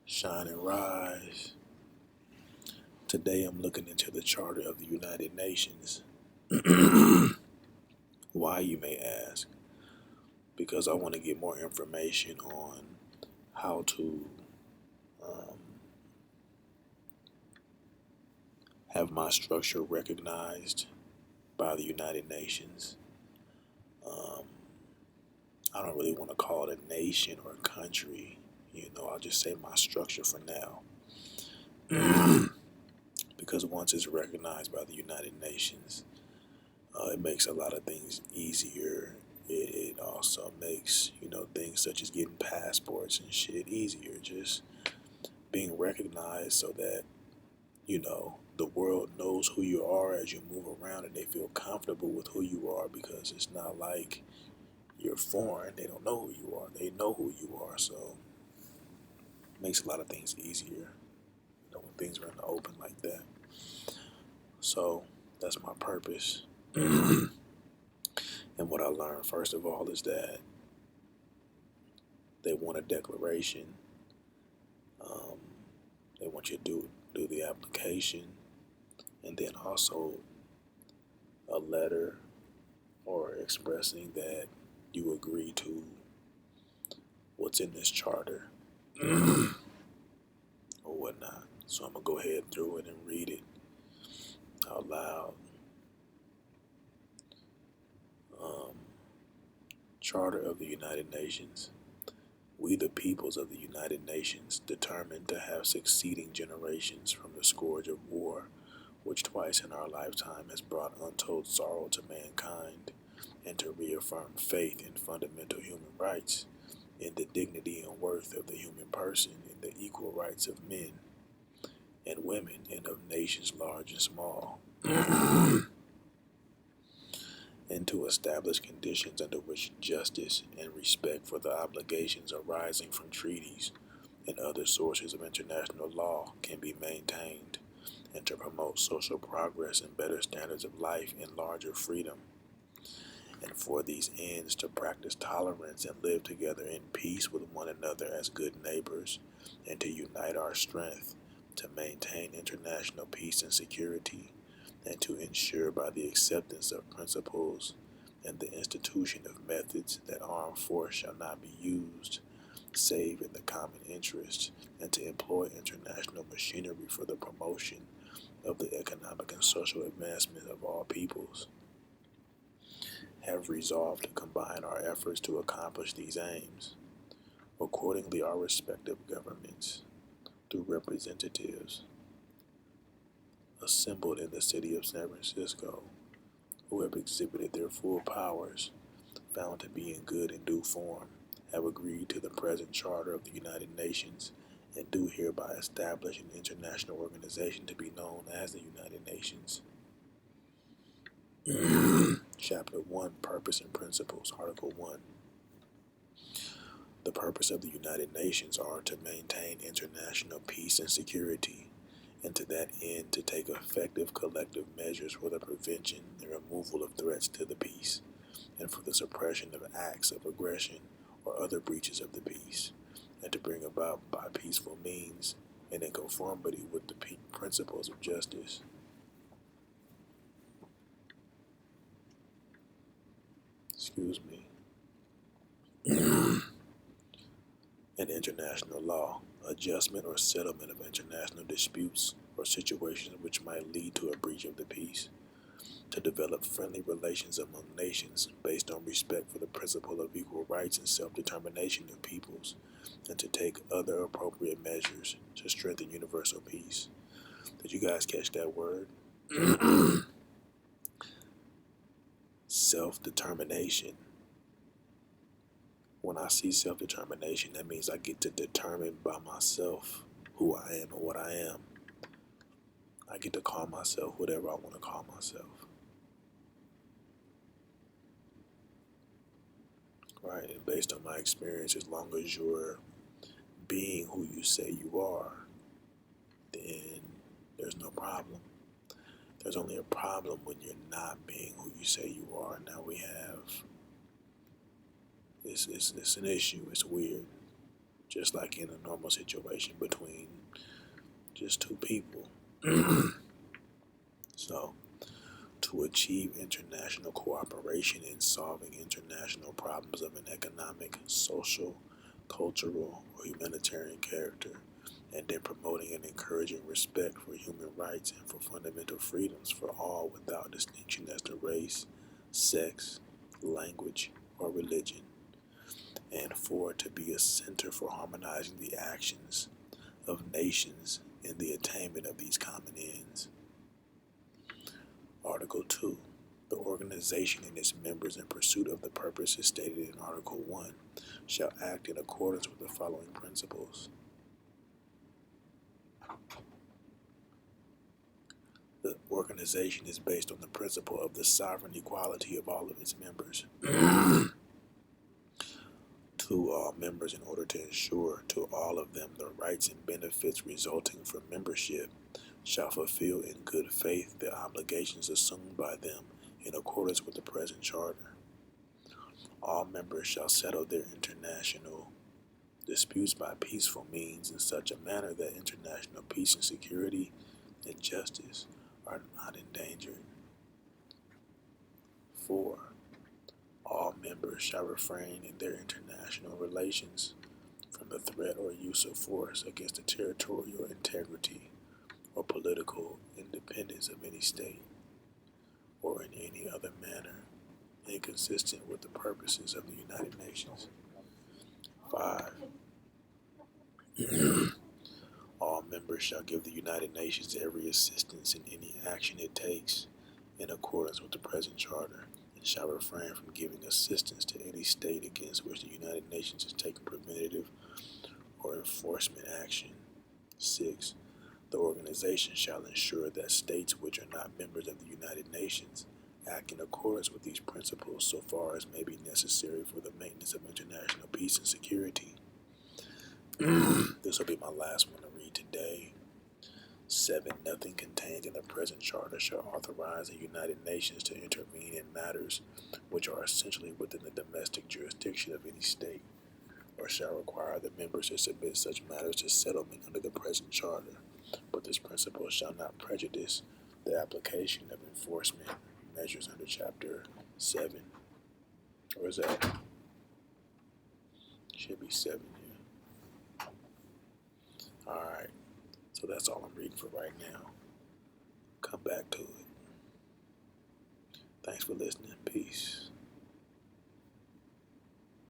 Shine and rise. Today I'm looking into the Charter of the United Nations. Why, you may ask? Because I want to get more information on how to um, have my structure recognized by the United Nations. Um, I don't really want to call it a nation or a country. I'll just say my structure for now. Because once it's recognized by the United Nations, it makes a lot of things easier. It also makes, things such as getting passports and shit easier. Just being recognized so that, the world knows who you are as you move around and they feel comfortable with who you are because it's not like you're foreign. They don't know who you are. They know who you are. So it makes a lot of things easier, when things are in the open like that. So that's my purpose. And what I learned, first of all, is that they want a declaration. Um, they want you to do the application, and then also a letter or expressing that you agree to what's in this charter or whatnot. So I'm gonna go ahead through it and read it out loud. Um, Charter of the United Nations. We, the peoples of the United Nations, determined to have succeeding generations from the scourge of war, which twice in our lifetime has brought untold sorrow to mankind, and to reaffirm faith in fundamental human rights, in the dignity and worth of the human person, in the equal rights of men and women, and of nations large and small, and to establish conditions under which justice and respect for the obligations arising from treaties and other sources of international law can be maintained, and to promote social progress and better standards of life and larger freedom, and for these ends to practice tolerance and live together in peace with one another as good neighbors, and to unite our strength to maintain international peace and security, and to ensure by the acceptance of principles and the institution of methods that armed force shall not be used save in the common interest, and to employ international machinery for the promotion of the economic and social advancement of all peoples, have resolved to combine our efforts to accomplish these aims. Accordingly, our respective governments, through representatives assembled in the city of San Francisco, who have exhibited their full powers, found to be in good and due form, have agreed to the present Charter of the United Nations, and do hereby establish an international organization to be known as the United Nations. Chapter 1, Purpose and Principles, Article 1. The purpose of the United Nations are to maintain international peace and security, and to that end to take effective collective measures for the prevention and removal of threats to the peace, and for the suppression of acts of aggression or other breaches of the peace, and to bring about by peaceful means and in conformity with the principles of justice. Excuse me. And international law, adjustment or settlement of international disputes or situations which might lead to a breach of the peace, to develop friendly relations among nations based on respect for the principle of equal rights and self-determination of peoples, and to take other appropriate measures to strengthen universal peace. Did you guys catch that word? Self-determination. When I see self-determination, that means I get to determine by myself who I am and what I am. I get to call myself whatever I want to call myself. Right? And based on my experience, as long as you're being who you say you are, then there's no problem. There's only a problem when you're not being who you say you are. Now it's an issue. It's weird. just like in a normal situation between just two people. So, to achieve international cooperation in solving international problems of an economic, social, cultural, or humanitarian character, and in promoting and encouraging respect for human rights and for fundamental freedoms for all without distinction as to race, sex, language, or religion, and for it to be a center for harmonizing the actions of nations in the attainment of these common ends. Article 2. The organization and its members in pursuit of the purposes stated in Article 1 shall act in accordance with the following principles. The organization is based on the principle of the sovereign equality of all of its members to all members in order to ensure to all of them the rights and benefits resulting from membership, shall fulfill in good faith the obligations assumed by them in accordance with the present charter. All members shall settle their international disputes by peaceful means in such a manner that international peace and security and justice are not endangered. 4. All members shall refrain in their international relations from the threat or use of force against the territorial integrity or political independence of any state, or in any other manner inconsistent with the purposes of the United Nations. 5. All members shall give the United Nations every assistance in any action it takes in accordance with the present charter, and shall refrain from giving assistance to any state against which the United Nations has taken preventative or enforcement action. 6. The organization shall ensure that states which are not members of the United Nations act in accordance with these principles so far as may be necessary for the maintenance of international peace and security. This will be my last one to read today. 7. Nothing contained in the present charter shall authorize the United Nations to intervene in matters which are essentially within the domestic jurisdiction of any state, or shall require the members to submit such matters to settlement under the present charter. But this principle shall not prejudice the application of enforcement measures under Chapter 7. Or is that? Should be 7, yeah. Alright, so that's all I'm reading for right now. Come back to it. Thanks for listening. Peace.